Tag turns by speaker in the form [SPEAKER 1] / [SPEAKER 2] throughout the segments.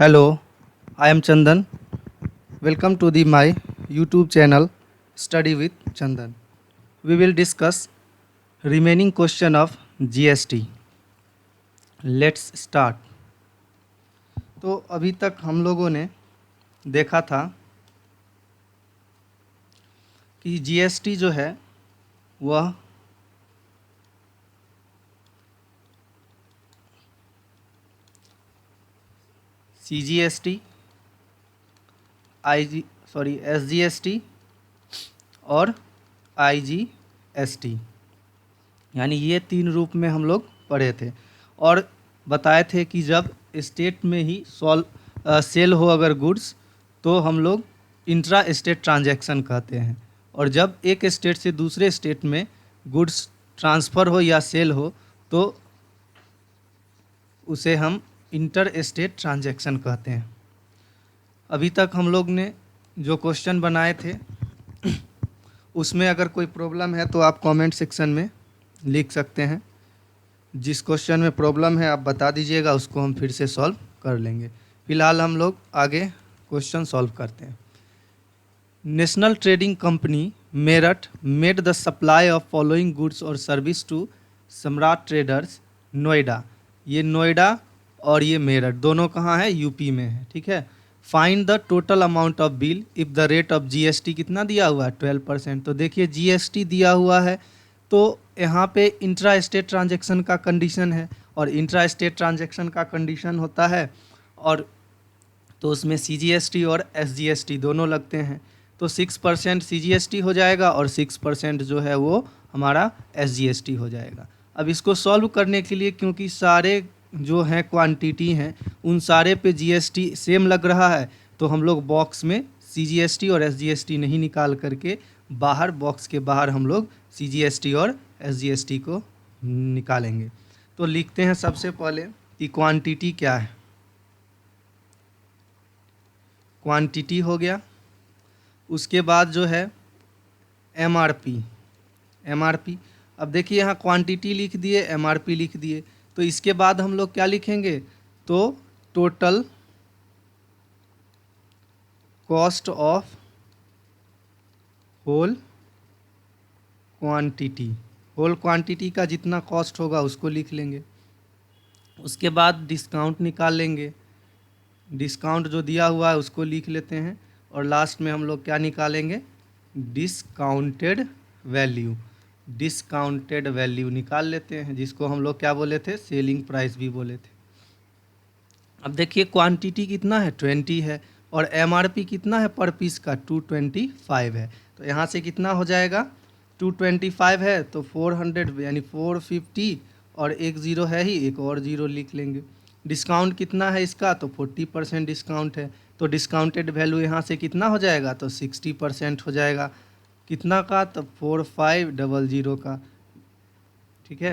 [SPEAKER 1] Hello, I am Chandan. Welcome to the my YouTube channel Study with Chandan. We will discuss remaining question of GST. Let's start. तो अभी तक हम लोगों ने देखा था कि GST जो है वह CGST, SGST और IGST यानी ये तीन रूप में हम लोग पढ़े थे और बताए थे कि जब स्टेट में ही सेल हो अगर गुड्स तो हम लोग इंट्रा स्टेट ट्रांजैक्शन कहते हैं और जब एक स्टेट से दूसरे स्टेट में गुड्स ट्रांसफ़र हो या सेल हो तो उसे हम इंटर स्टेट ट्रांजैक्शन कहते हैं। अभी तक हम लोग ने जो क्वेश्चन बनाए थे उसमें अगर कोई प्रॉब्लम है तो आप कमेंट सेक्शन में लिख सकते हैं। जिस क्वेश्चन में प्रॉब्लम है आप बता दीजिएगा, उसको हम फिर से सॉल्व कर लेंगे। फिलहाल हम लोग आगे क्वेश्चन सॉल्व करते हैं। National trading company Meerut made the supply of following goods और सर्विस टू सम्राट ट्रेडर्स नोएडा। ये नोएडा और ये मेरठ दोनों कहाँ है? यूपी में है। ठीक है। Find the total amount of bill if the rate of GST कितना दिया हुआ है? 12%। तो देखिए जीएसटी दिया हुआ है तो यहाँ पे इंट्रा स्टेट ट्रांजैक्शन का कंडीशन है और इंट्रा स्टेट ट्रांजैक्शन का कंडीशन होता है और तो उसमें सीजीएसटी और एसजीएसटी दोनों लगते हैं। तो 6% सीजीएसटी हो जाएगा और 6% जो है वो हमारा एसजीएसटी हो जाएगा। अब इसको सॉल्व करने के लिए क्योंकि सारे जो हैं क्वांटिटी हैं उन सारे पे जीएसटी सेम लग रहा है तो हम लोग बॉक्स में सीजीएसटी और एसजीएसटी नहीं निकाल करके बाहर बॉक्स के बाहर हम लोग सीजीएसटी और एसजीएसटी को निकालेंगे। तो लिखते हैं सबसे पहले कि क्वांटिटी क्या है। क्वांटिटी हो गया। उसके बाद जो है एमआरपी। अब देखिए यहाँ क्वांटिटी लिख दिए, एमआरपी लिख दिए, तो इसके बाद हम लोग क्या लिखेंगे? तो total cost of whole quantity का जितना कॉस्ट होगा उसको लिख लेंगे। उसके बाद डिस्काउंट निकाल लेंगे, डिस्काउंट जो दिया हुआ है उसको लिख लेते हैं और लास्ट में हम लोग क्या निकालेंगे? डिस्काउंटेड वैल्यू निकाल लेते हैं, जिसको हम लोग क्या बोले थे? सेलिंग प्राइस भी बोले थे। अब देखिए क्वांटिटी कितना है? 20 है और एमआरपी कितना है पर पीस का? 225 है। तो यहाँ से कितना हो जाएगा? 225 है तो 400 यानी 450 और एक ज़ीरो है ही, एक और ज़ीरो लिख लेंगे। डिस्काउंट कितना है इसका? तो 40% डिस्काउंट है तो डिस्काउंटेड वैल्यू यहाँ से कितना हो जाएगा? तो 60% हो जाएगा। कितना का? तो 4500 का। ठीक है।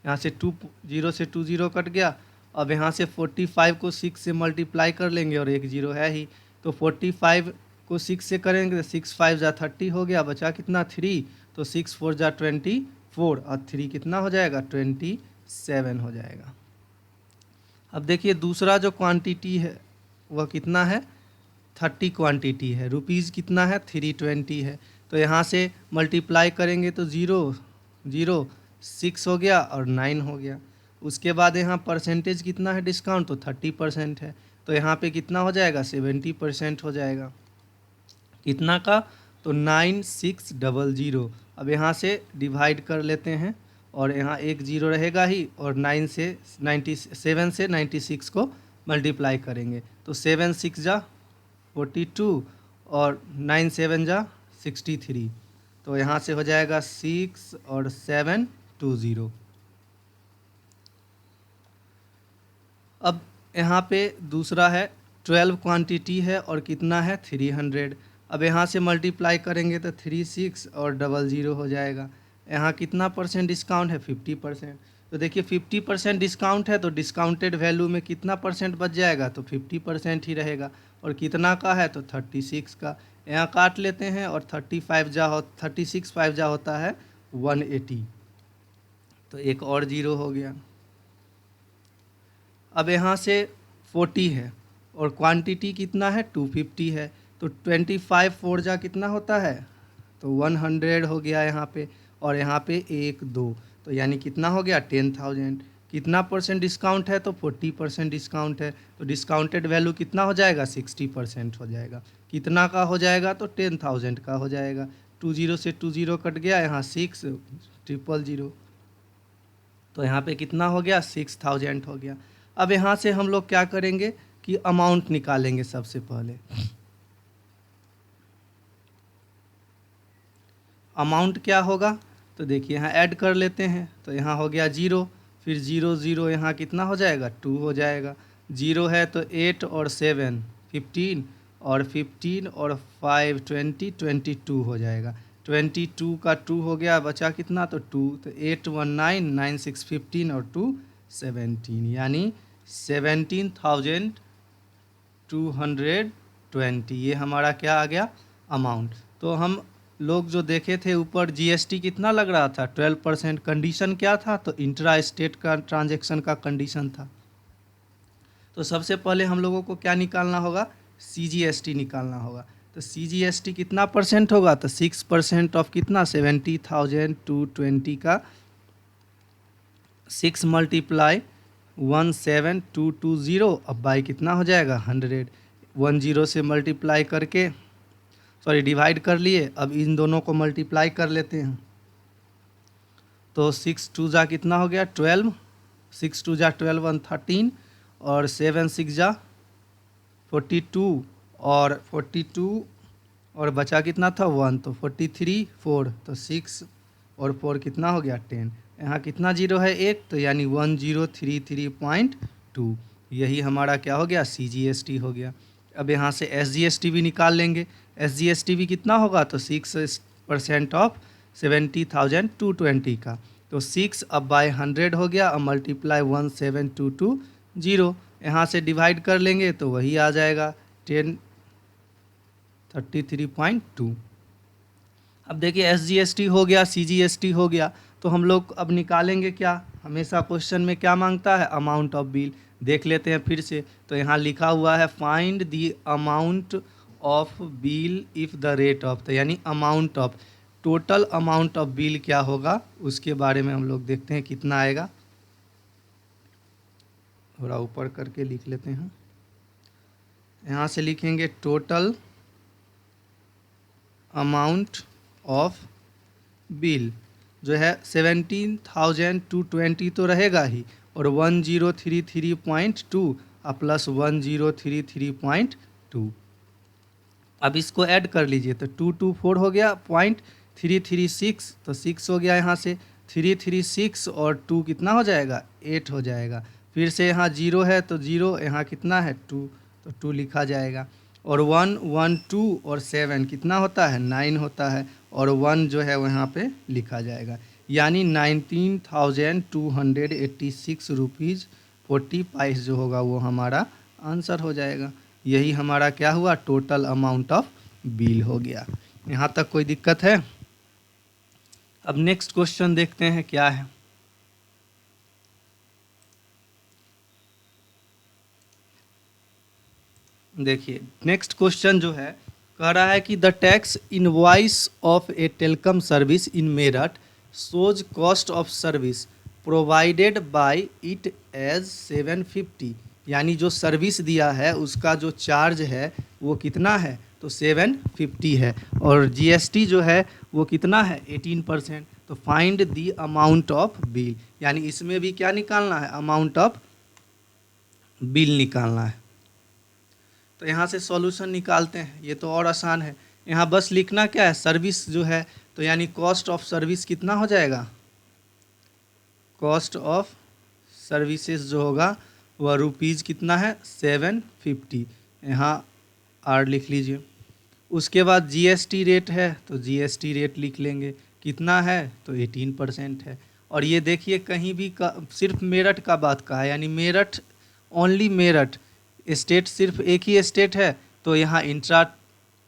[SPEAKER 1] यहाँ से 20 से 20 कट गया। अब यहाँ से 45 को 6 से मल्टीप्लाई कर लेंगे और एक ज़ीरो है ही, तो 45 को 6 से करेंगे तो 6 5 जा 30 हो गया, बचा कितना? 3। तो 6 4 जा 24 और 3 कितना हो जाएगा? 27 हो जाएगा। अब देखिए दूसरा जो क्वांटिटी है वह कितना है? 30 क्वांटिटी है। रुपीज़ कितना है? 320 है। तो यहाँ से मल्टीप्लाई करेंगे तो 0 6 हो गया और 9 हो गया। उसके बाद यहाँ परसेंटेज कितना है डिस्काउंट? तो 30% है। तो यहाँ पे कितना हो जाएगा? 70% हो जाएगा। कितना का? तो 9600। अब यहाँ से डिवाइड कर लेते हैं और यहाँ एक ज़ीरो रहेगा ही और 7 से 96 को मल्टीप्लाई करेंगे तो 7 6 जा 42 और 9 7 जा 63। तो यहाँ से हो जाएगा 6 और 7 20। अब यहाँ पे दूसरा है 12 क्वांटिटी है और कितना है? 300। अब यहाँ से मल्टीप्लाई करेंगे तो 36 और 00 हो जाएगा। यहाँ कितना परसेंट डिस्काउंट है? 50%। तो देखिए 50% डिस्काउंट है तो डिस्काउंटेड वैल्यू में कितना परसेंट बच जाएगा? तो 50% ही रहेगा। और कितना का है? तो 36 का। यहाँ काट लेते हैं और 36 5 जा होता है 180, तो एक और ज़ीरो हो गया। अब यहाँ से 40 है और क्वांटिटी कितना है 250 है, तो 25 फोर जा कितना होता है, तो 100 हो गया यहाँ पे, और यहाँ पे 1 2, तो यानी कितना हो गया 10,000। कितना परसेंट डिस्काउंट है, तो 40% डिस्काउंट है, तो डिस्काउंटेड वैल्यू कितना हो जाएगा 60% हो जाएगा। कितना का हो जाएगा, तो 10,000 का हो जाएगा। 20 से 20 कट गया, यहाँ 6,000, तो यहाँ पे कितना हो गया 6,000 हो गया। अब यहाँ से हम लोग क्या करेंगे कि अमाउंट निकालेंगे सबसे पहले। अमाउंट क्या होगा, तो देखिए यहाँ ऐड कर लेते हैं, तो यहाँ हो गया 0, फिर 0 0 यहाँ कितना हो जाएगा 2 हो जाएगा। 0 है तो 8 और 7 15, और 15 और 5 20 22 हो जाएगा। 22 का 2 हो गया, बचा कितना, तो 2, तो 8 1 9 9 6 15 और 2 17, यानी 17,220। ये हमारा क्या आ गया अमाउंट। तो हम लोग जो देखे थे ऊपर जीएसटी कितना लग रहा था 12%, कंडीशन क्या था, तो इंट्रा स्टेट का ट्रांजैक्शन का कंडीशन था। तो सबसे पहले हम लोगों को क्या निकालना होगा, सीजीएसटी निकालना होगा। तो सीजीएसटी कितना परसेंट होगा, तो 6% ऑफ कितना 70,220 का 6 × 17,220, अब बाई कितना हो जाएगा 100। 10 से मल्टीप्लाई करके डिवाइड कर लिए, अब इन दोनों को मल्टीप्लाई कर लेते हैं। तो 6 2 जा कितना हो गया 12, 6 2 जा 12 1 13, और 7 6 जा 42, और 42 और बचा कितना था 1, तो 43 4, तो 6 और 4 कितना हो गया 10। यहाँ कितना जीरो है 1, तो यानी 1033.2, यही हमारा क्या हो गया सीजीएसटी हो गया। अब यहाँ से एसजीएसटी भी निकाल लेंगे। एसजीएसटी भी कितना होगा, तो 6% ऑफ 70,220 का, तो 6 अब बाय 100 हो गया, अब मल्टीप्लाई 17,220, यहाँ से डिवाइड कर लेंगे तो वही आ जाएगा 1033.2। अब देखिए एसजीएसटी हो गया, सीजीएसटी हो गया, तो हम लोग अब निकालेंगे क्या, हमेशा क्वेश्चन में क्या मांगता है अमाउंट ऑफ बिल। देख लेते हैं फिर से, तो यहाँ लिखा हुआ है find the amount of bill if the rate of, तो यानी amount of, total amount of bill क्या होगा उसके बारे में हम लोग देखते हैं कितना आएगा। थोड़ा ऊपर करके लिख लेते हैं, यहाँ से लिखेंगे टोटल अमाउंट ऑफ बिल जो है 17,220 तो रहेगा ही, और 1033.2 प्लस 1033.2, अब इसको ऐड कर लीजिए, तो 224 हो गया 0.336, तो 6 हो गया, यहाँ से 336 और 2 कितना हो जाएगा 8 हो जाएगा। फिर से यहाँ 0 है तो 0, यहाँ कितना है 2, तो 2 लिखा जाएगा, और 1 1 2 और 7 कितना होता है 9 होता है, और 1 जो है वहाँ पे लिखा जाएगा, यानी 19,286 रुपीज़ 40 पैसे जो होगा वो हमारा आंसर हो जाएगा। यही हमारा क्या हुआ टोटल अमाउंट ऑफ बिल हो गया। यहाँ तक कोई दिक्कत है? अब नेक्स्ट क्वेश्चन देखते हैं क्या है। देखिए नेक्स्ट क्वेश्चन जो है कह रहा है कि the tax invoice of a telecom service in Meerut shows cost of service provided by it as 750, यानी जो सर्विस दिया है उसका जो चार्ज है वो कितना है, तो 750 है, और जीएसटी जो है वो कितना है 18%। तो find the amount of bill, यानी इसमें भी क्या निकालना है अमाउंट ऑफ बिल निकालना है। तो यहाँ से सॉल्यूशन निकालते हैं, ये तो और आसान है। यहाँ बस लिखना क्या है सर्विस जो है, तो यानी कॉस्ट ऑफ सर्विस कितना हो जाएगा, कॉस्ट ऑफ सर्विसेज जो होगा वह रुपीज़ कितना है 750, यहाँ आर लिख लीजिए। उसके बाद जीएसटी रेट है तो जीएसटी रेट लिख लेंगे, कितना है तो 18% है। और ये देखिए कहीं भी सिर्फ मेरठ का बात कहा है, यानी मेरठ ओनली मेरठ स्टेट, सिर्फ एक ही स्टेट है, तो यहाँ इंट्रा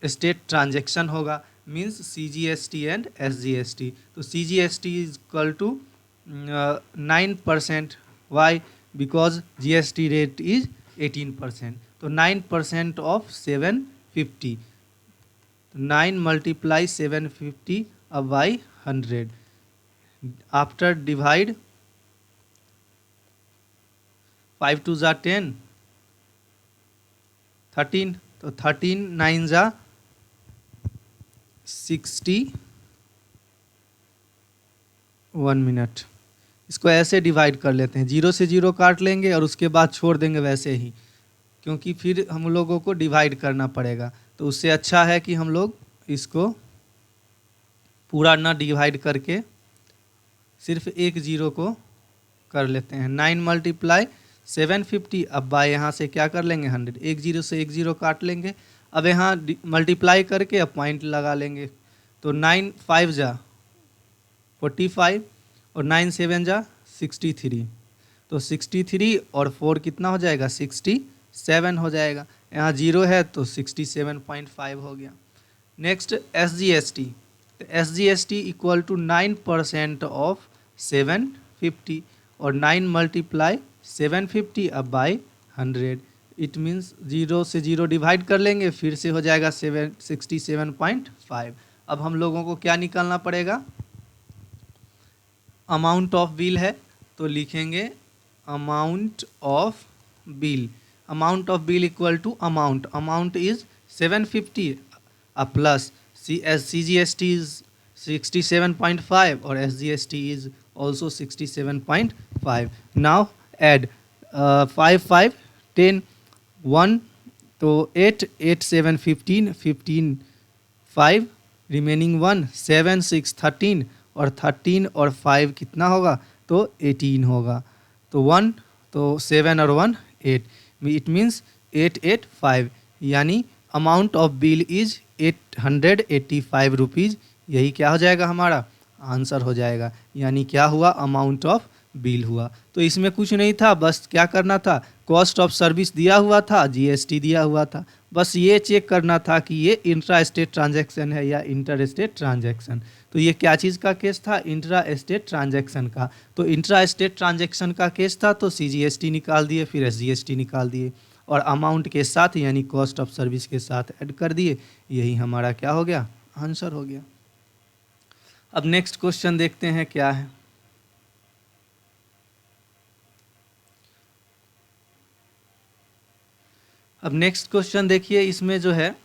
[SPEAKER 1] स्टेट ट्रांजैक्शन होगा, मींस सीजीएसटी एंड एसजीएसटी। तो CGST is equal to 9%, why because GST rate is 18%। तो 9% ऑफ 750, 9 मल्टीप्लाई 750 अब बाई 100 आफ्टर डिवाइड 5 2 ज़ा 10 13, तो 13 9 ज़ा 60। 1 मिनट, इसको ऐसे डिवाइड कर लेते हैं, 0 से 0 काट लेंगे और उसके बाद छोड़ देंगे वैसे ही, क्योंकि फिर हम लोगों को डिवाइड करना पड़ेगा। तो उससे अच्छा है कि हम लोग इसको पूरा ना डिवाइड करके सिर्फ एक 0 को कर लेते हैं। 9 मल्टीप्लाई 750 अब बाय यहाँ से क्या कर लेंगे 100, एक 0 से एक 0 काट लेंगे। अब यहाँ मल्टीप्लाई करके अब पॉइंट लगा लेंगे। तो 9 5 ज़ा 45 और 9 7 ज़ा 63, तो 63 और 4 कितना हो जाएगा 67 हो जाएगा। यहाँ 0 है तो 67.5 हो गया। नेक्स्ट SGST, तो SGST इक्वल टू 9% ऑफ 750 और 9 मल्टीप्लाई 750 अब बाई 100, इट मीन्स 0 से 0 डिवाइड कर लेंगे, फिर से हो जाएगा 67.5। अब हम लोगों को क्या निकालना पड़ेगा, अमाउंट ऑफ बिल है तो लिखेंगे amount of bill. Amount of bill equal to amount is 750 plus CGST is 67.5 और SGST is also 67.5। Now add 5 5 10 1, तो 8 8 7 15 15 5 रिमेनिंग 1 7 6 13 और 13 और 5 कितना होगा तो 18 होगा। तो 1 तो 7 और 1 8, इट मीन्स 885, यानी amount of bill is 885 rupees. यही क्या हो जाएगा हमारा आंसर हो जाएगा, यानी क्या हुआ अमाउंट ऑफ बिल हुआ। तो इसमें कुछ नहीं था, बस क्या करना था, कॉस्ट ऑफ सर्विस दिया हुआ था, GST दिया हुआ था, बस ये चेक करना था कि ये इंट्रा स्टेट ट्रांजैक्शन है या इंटर स्टेट ट्रांजैक्शन। तो ये क्या चीज़ का केस था, इंट्रा स्टेट ट्रांजैक्शन का। तो इंट्रा स्टेट ट्रांजैक्शन का केस था तो CGST निकाल दिए, फिर SGST निकाल दिए और अमाउंट के साथ यानी कॉस्ट ऑफ सर्विस के साथ ऐड कर दिए। यही हमारा क्या हो गया आंसर हो गया। अब नेक्स्ट क्वेश्चन देखते हैं क्या है। अब नेक्स्ट क्वेश्चन देखिए, इसमें जो है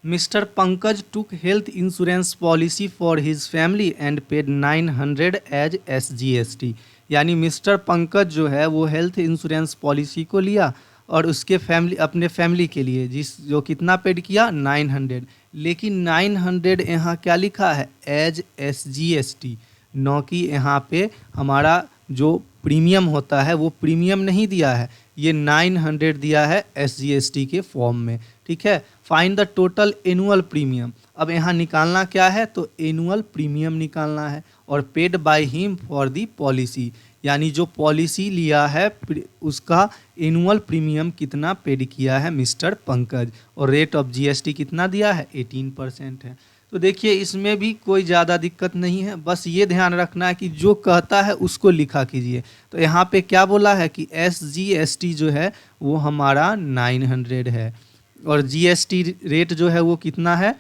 [SPEAKER 1] Mister Pankaj took health insurance policy for his family and paid 900 as SGST। यानी मिस्टर पंकज जो है वो हेल्थ इंश्योरेंस पॉलिसी को लिया और उसके अपने फैमिली के लिए जो कितना पेड किया 900, लेकिन 900 यहाँ क्या लिखा है एज SGST, न कि यहाँ पे हमारा जो प्रीमियम होता है वो प्रीमियम नहीं दिया है, ये 900 दिया है SGST के फॉर्म में। ठीक है, find the total annual premium. अब यहाँ निकालना क्या है तो एनुअल प्रीमियम निकालना है और paid by him for the policy, यानी जो पॉलिसी लिया है उसका एनुअल प्रीमियम कितना पेड किया है मिस्टर पंकज, और रेट ऑफ GST कितना दिया है 18% है। तो देखिए इसमें भी कोई ज़्यादा दिक्कत नहीं है, बस ये ध्यान रखना है कि जो कहता है उसको लिखा कीजिए। तो यहाँ पे क्या बोला है कि SGST जो है वो हमारा 900 है और GST रेट जो है वो कितना है,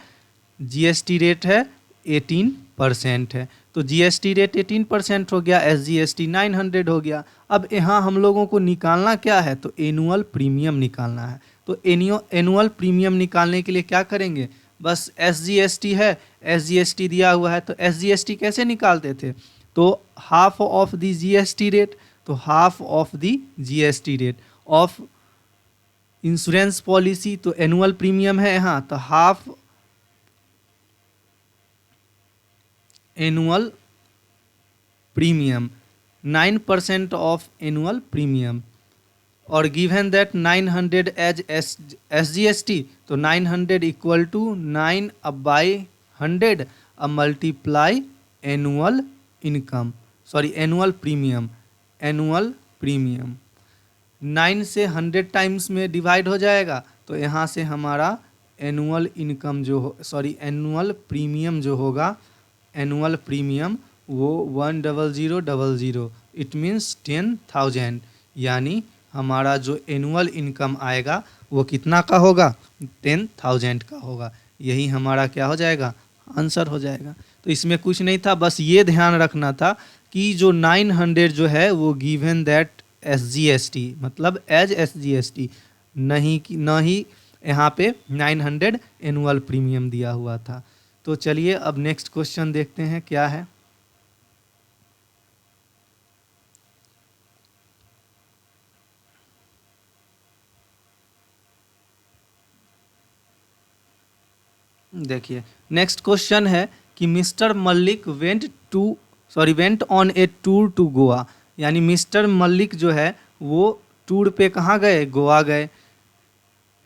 [SPEAKER 1] GST रेट है 18% है। तो GST रेट 18% हो गया, SGST 900 हो गया। अब यहाँ हम लोगों को निकालना क्या है तो एनुअल प्रीमियम निकालना है। तो एनुअल प्रीमियम निकालने के लिए क्या करेंगे, बस SGST है, SGST दिया हुआ है तो SGST कैसे निकालते थे, तो half of the GST rate, तो half of the GST rate of insurance policy, तो एनुअल प्रीमियम है यहाँ तो half annual premium 9% of annual premium, और गिवन दैट 900 एज SGST, तो 900 इक्वल टू 9 अब बाई 100 अब multiply annual income, sorry annual premium, annual premium 9 से 100 times में डिवाइड हो जाएगा। तो यहाँ से हमारा एनुअल इनकम जो एनुअल प्रीमियम जो होगा, एनुअल प्रीमियम वो 10000, इट मीन्स 10,000, यानी हमारा जो एनुअल इनकम आएगा वो कितना का होगा, 10,000 का होगा। यही हमारा क्या हो जाएगा, आंसर हो जाएगा। तो इसमें कुछ नहीं था, बस ये ध्यान रखना था कि जो 900 जो है वो गिवन दैट SGST, मतलब एज SGST, नहीं कि न ही यहाँ पे 900 एनुअल प्रीमियम दिया हुआ था। तो चलिए अब नेक्स्ट क्वेश्चन देखते हैं क्या है। देखिए नेक्स्ट क्वेश्चन है कि Mister Mallik went on a tour to Goa, यानी मिस्टर मल्लिक जो है वो टूर पे कहाँ गए, गोवा गए।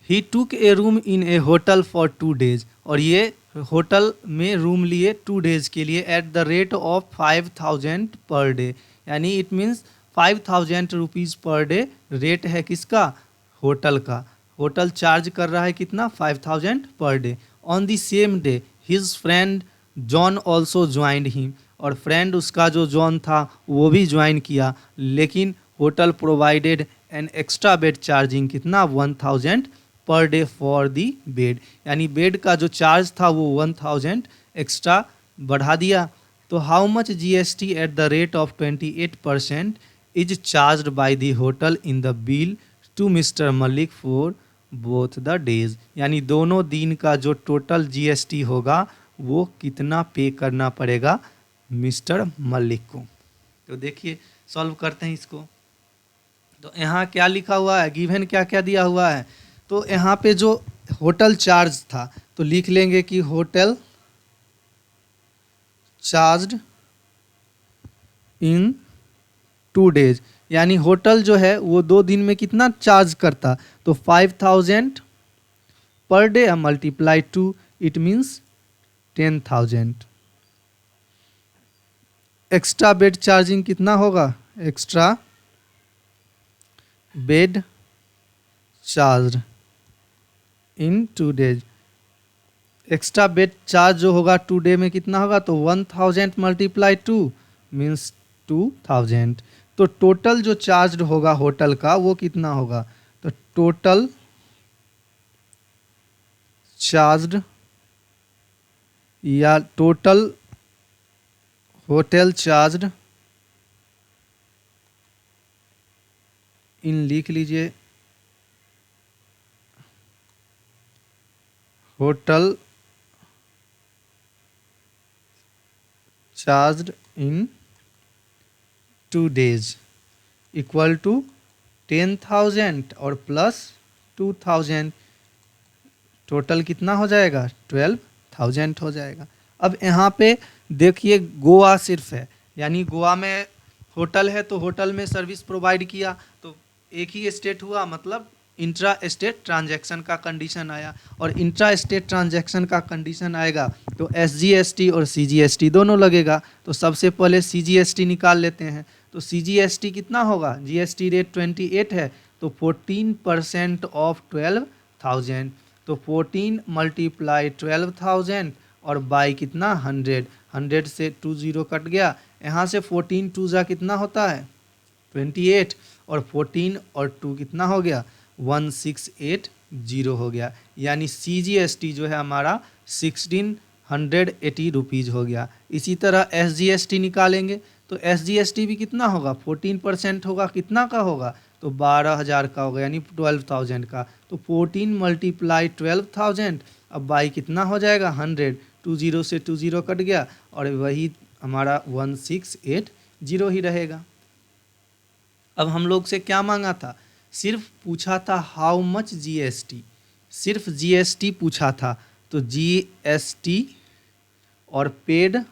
[SPEAKER 1] He took a room in a hotel for 2 days, और ये होटल में रूम लिए 2 days के लिए eight the rate of 5,000 per day, यानी it means 5,000 rupees per day rate है किसका, होटल का। होटल चार्ज कर रहा है कितना, 5,000 per day. On the same day his friend John also joined him, और फ्रेंड उसका जो जॉन था वो भी ज्वाइन किया, लेकिन hotel provided an extra bed charging कितना, 1,000 per day for the bed, यानी बेड का जो चार्ज था वो 1,000 एक्स्ट्रा बढ़ा दिया। तो how much GST at the rate of 28% is charge by the hotel in the bill to Mister Malik for both the days, यानी दोनों दिन का जो टोटल GST होगा वो कितना पे करना पड़ेगा मिस्टर मलिक को। तो देखिए सॉल्व करते हैं इसको। तो यहाँ क्या लिखा हुआ है, गिवन क्या क्या दिया हुआ है। तो यहाँ पे जो होटल चार्ज था तो लिख लेंगे कि होटल चार्ज्ड इन 2 days, यानी होटल जो है वो 2 दिन में कितना चार्ज करता, तो 5,000 per day multiply 2, it means 10,000। Extra bed charging कितना होगा, extra bed charge in 2 days, extra bed charge जो होगा 2 day में कितना होगा, तो 1,000 मल्टीप्लाई 2 मीन्स 2,000। तो टोटल जो चार्ज होगा होटल का वो कितना होगा, तो टोटल चार्ज या टोटल होटल चार्ज इन, लिख लीजिए hotel charge in 2 days equal to 10,000 और प्लस 2,000, टोटल कितना हो जाएगा, 12,000 हो जाएगा। अब यहाँ पे देखिए गोवा सिर्फ है, यानी गोवा में होटल है तो होटल में सर्विस प्रोवाइड किया, तो एक ही स्टेट हुआ, मतलब इंट्रा स्टेट ट्रांजैक्शन का कंडीशन आया, और इंट्रा स्टेट ट्रांजैक्शन का कंडीशन आएगा तो SGST और CGST दोनों लगेगा। तो सबसे पहले CGST निकाल लेते हैं। तो CGST कितना होगा, GST रेट 28 है, तो 14% ऑफ 12,000, तो 14 मल्टीप्लाई 12,000 और बाई कितना 100, 100 से 20 कट गया, यहाँ से 14 2 जा कितना होता है 28, और 14 और 2 कितना हो गया 1680 हो गया, यानी CGST जो है हमारा 1680 रुपीज़ हो गया। इसी तरह SGST निकालेंगे तो SGST भी कितना होगा, 14% होगा, कितना का होगा, तो 12,000 का होगा, यानी 12,000 का, तो 14 मल्टीप्लाई 12,000 अब बाई कितना हो जाएगा 100, 20 से 20 कट गया, और वही हमारा 1680 ही रहेगा। अब हम लोग से क्या मांगा था, सिर्फ पूछा था हाउ मच GST, सिर्फ GST पूछा था, तो GST और पेड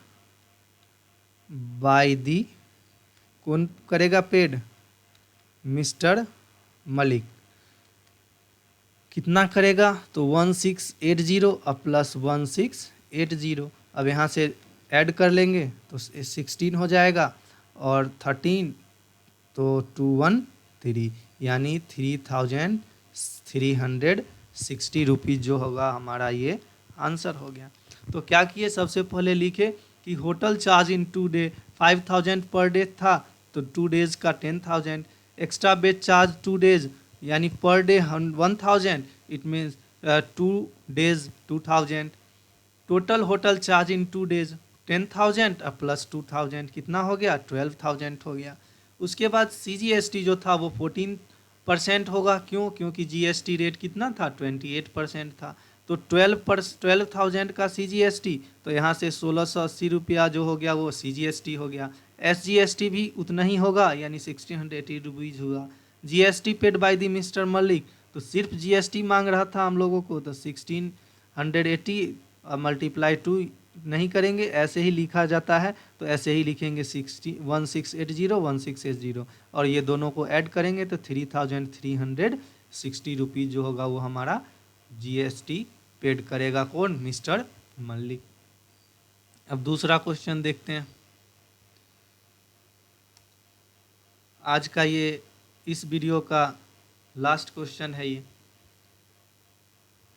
[SPEAKER 1] बाय दी, कौन करेगा पेड, मिस्टर मलिक, कितना करेगा, तो 1680 और प्लस 1680, अब यहाँ से ऐड कर लेंगे तो 16 हो जाएगा, और 13 तो 213, यानी 3,360 रुपीज़ जो होगा हमारा ये आंसर हो गया। तो क्या किए, सबसे पहले लिखे कि hotel charge in 2 day 5,000 per day था, तो 2 days का 10,000, एक्स्ट्रा बेड चार्ज 2 डेज यानी per day 1000, it means 2 days 2000। Total hotel charge in 2 days 10,000 plus 2000 कितना हो गया 12,000 हो गया। उसके बाद CGST जो था वो 14% होगा, क्यों? क्योंकि GST रेट कितना था 28% था। तो 12,000 का CGST, तो यहाँ से 1680 रुपया जो हो गया वो CGST हो गया। SGST भी उतना ही होगा यानी 1680 रुपीज़ हुआ। GST paid by the mister Malik, तो सिर्फ GST मांग रहा था हम लोगों को, तो 1680 मल्टीप्लाई 2 नहीं करेंगे, ऐसे ही लिखा जाता है, तो ऐसे ही लिखेंगे 1680 और ये दोनों को ऐड करेंगे तो 3,360 रुपीज़ जो होगा वो हमारा GST पेड करेगा कौन? मिस्टर मलिक। अब दूसरा क्वेश्चन देखते हैं। आज का ये इस वीडियो का लास्ट क्वेश्चन है ये।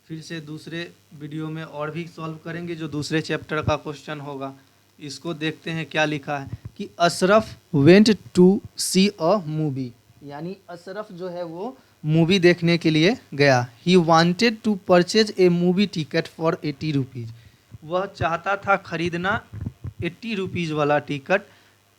[SPEAKER 1] फिर से दूसरे वीडियो में और भी सॉल्व करेंगे जो दूसरे चैप्टर का क्वेश्चन होगा। इसको देखते हैं क्या लिखा है कि Ashraf went to see a movie, यानी अशरफ जो है वो मूवी देखने के लिए गया। He wanted to purchase a movie ticket for 80 rupees, वह चाहता था खरीदना 80 रुपीज़ वाला ticket.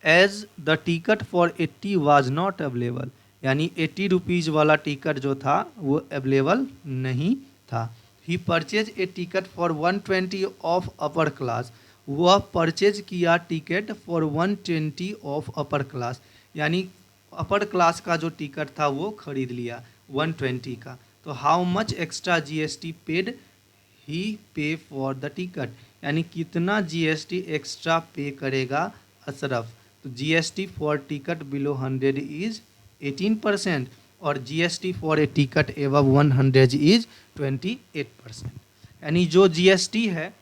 [SPEAKER 1] As the ticket for 80 was not available, यानी 80 रुपीज़ वाला टिकट जो था वो अवेलेबल नहीं था। He purchase a ticket for 120 of upper class, वह परचेज किया ticket for 120 of upper class, यानी अपर क्लास का जो टिकट था वो खरीद लिया 120 का। तो how much extra GST paid he pay for the ticket, यानी कितना GST एक्स्ट्रा पे करेगा अशरफ। तो GST for ticket below 100 is 18% और GST for a ticket above 100 is 28%। यानी जो GST है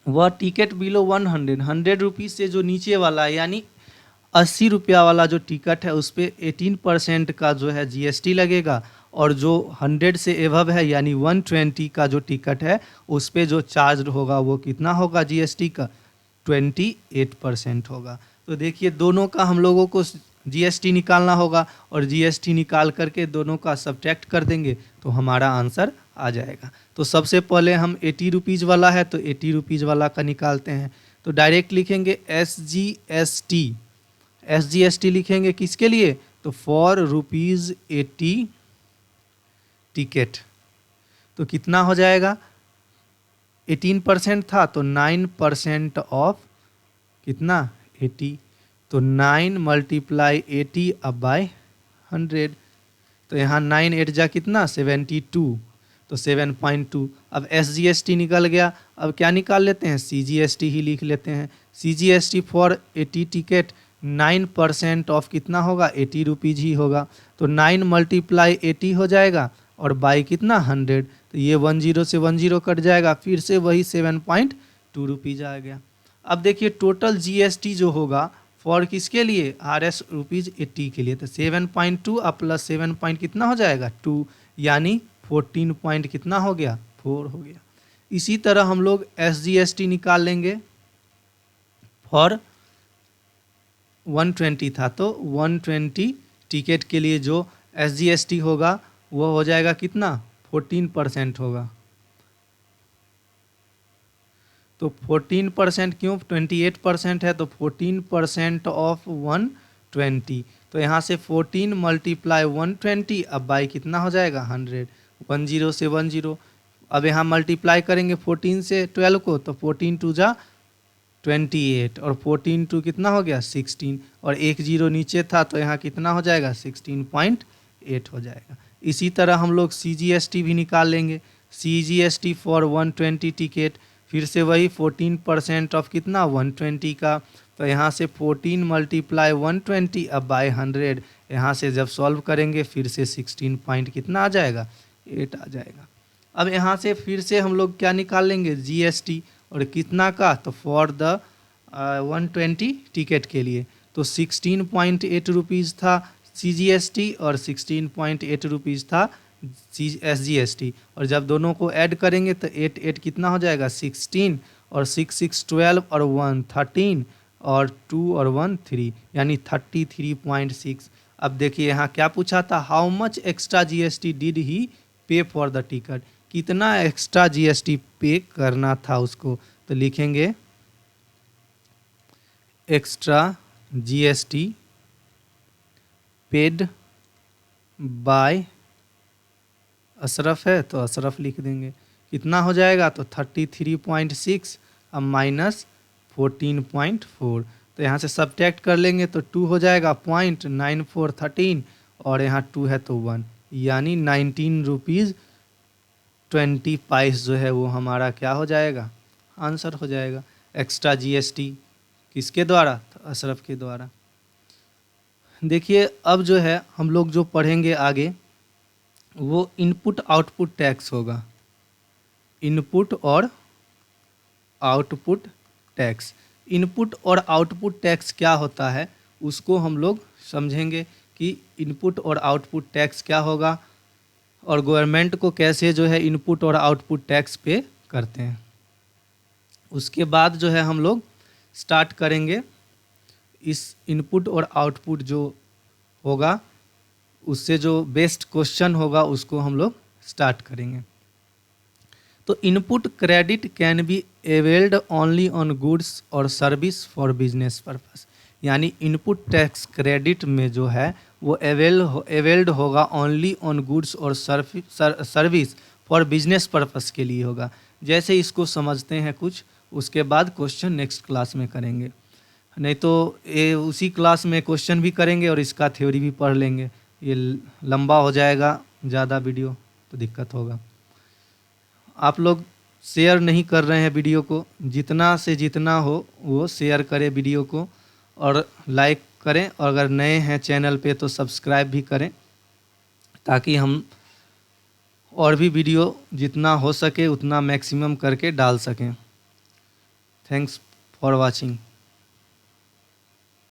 [SPEAKER 1] वह टिकट बिलो 100 रुपीज़ से जो नीचे वाला है, यानी 80 रुपया वाला जो टिकट है उस पर 18% का जो है GST लगेगा, और जो 100 से एबव है यानी 120 का जो टिकट है उस पर जो चार्ज होगा वो कितना होगा GST का 28% होगा। तो देखिए दोनों का हम लोगों को GST निकालना होगा और GST निकाल करके दोनों का सब्ट्रैक्ट कर देंगे तो हमारा आंसर आ जाएगा। तो सबसे पहले हम 80 रुपीज़ वाला है तो 80 रुपीज़ वाला का निकालते हैं। तो डायरेक्ट लिखेंगे SGST लिखेंगे किसके लिए? तो फॉर ₹80 टिकट। तो कितना हो जाएगा? 18% था तो 9% ऑफ कितना 80, तो 9 मल्टीप्लाई 80 अब बाय 100, तो यहाँ 9 8 जा कितना 72, तो 7.2। अब SGST निकल गया, अब क्या निकाल लेते हैं? CGST ही लिख लेते हैं। CGST फॉर 80 टिकट 9% ऑफ कितना होगा 80 रुपीज़ ही होगा, तो 9 मल्टीप्लाई 80 हो जाएगा और बाई कितना 100, तो ये 10 से 10 कट जाएगा, फिर से वही 7.2 रुपीज़ आ गया। अब देखिए टोटल GST जो होगा फॉर किसके लिए? RS ₹80 के लिए, तो 7.2 अब प्लस 7 पॉइंट कितना हो जाएगा 2, यानी 14 पॉइंट कितना हो गया 4 हो गया। इसी तरह हम लोग SGST निकाल लेंगे फॉर 120 था तो 120 टिकट के लिए जो SGST होगा वो हो जाएगा कितना 14% होगा। तो 14% क्यों 28% है, तो 14% ऑफ 120, तो यहाँ से 14 मल्टीप्लाई 120 अब बाई कितना हो जाएगा 100, 10 से 10। अब यहाँ मल्टीप्लाई करेंगे 14 से 12 को, तो 14 2 जा 28 और 14 2 कितना हो गया 16, और 1 0 नीचे था तो यहाँ कितना हो जाएगा 16.8 हो जाएगा। इसी तरह हम लोग CGST भी निकाल लेंगे। CGST फॉर 120 टिकट, फिर से वही 14% ऑफ कितना 120 का, तो यहाँ से 14 मल्टीप्लाई 120 अब बाय 100, यहाँ से जब सॉल्व करेंगे फिर से 16 पॉइंट कितना आ जाएगा 8 आ जाएगा। अब यहाँ से फिर से हम लोग क्या निकाल लेंगे GST, और कितना का, तो फॉर द 120 टिकट के लिए तो 16.8 रुपीज़ था CGST और 16.8 रुपीज़ था SGST, और जब दोनों को ऐड करेंगे तो 8 8 कितना हो जाएगा 16, और 6 6 12 और 1 13 और 2 और 1 3, यानी 33.6। अब देखिए यहाँ क्या पूछा था, how much extra GST did he pay for the ticket, कितना एक्स्ट्रा जीएसटी पे करना था उसको, तो लिखेंगे extra GST paid by Ashraf है तो अशरफ लिख देंगे, कितना हो जाएगा तो 33.6 अब माइनस 14.4, तो यहाँ से सब्ट्रैक्ट कर लेंगे तो 2 हो जाएगा, 0.9413 और यहाँ 2 है तो 1, यानी 19 रुपीज़ 20 पैसे जो है वो हमारा क्या हो जाएगा, आंसर हो जाएगा। एक्स्ट्रा जीएसटी किसके द्वारा, तो अशरफ के द्वारा। देखिए अब जो है हम लोग जो पढ़ेंगे आगे वो इनपुट आउटपुट टैक्स होगा, इनपुट और आउटपुट टैक्स। इनपुट और आउटपुट टैक्स क्या होता है उसको हम लोग समझेंगे कि इनपुट और आउटपुट टैक्स क्या होगा और गवर्नमेंट को कैसे जो है इनपुट और आउटपुट टैक्स पे करते हैं। उसके बाद जो है हम लोग स्टार्ट करेंगे इस इनपुट और आउटपुट जो होगा उससे जो बेस्ट क्वेश्चन होगा उसको हम लोग स्टार्ट करेंगे। तो input credit can be availed only on goods और सर्विस फॉर बिजनेस पर्पस, यानी इनपुट टैक्स क्रेडिट में जो है वो अवेल्ड होगा ओनली ऑन गुड्स और सर्विस फॉर बिजनेस पर्पस के लिए होगा। जैसे इसको समझते हैं कुछ, उसके बाद क्वेश्चन नेक्स्ट क्लास में करेंगे, नहीं तो ये उसी क्लास में क्वेश्चन भी करेंगे और इसका थ्योरी भी पढ़ लेंगे, ये लंबा हो जाएगा ज़्यादा वीडियो तो दिक्कत होगा। आप लोग शेयर नहीं कर रहे हैं वीडियो को, जितना से जितना हो वो शेयर करें वीडियो को और लाइक करें, और अगर नए हैं चैनल पे तो सब्सक्राइब भी करें ताकि हम और भी वीडियो जितना हो सके उतना मैक्सिमम करके डाल सकें। Thanks for watching.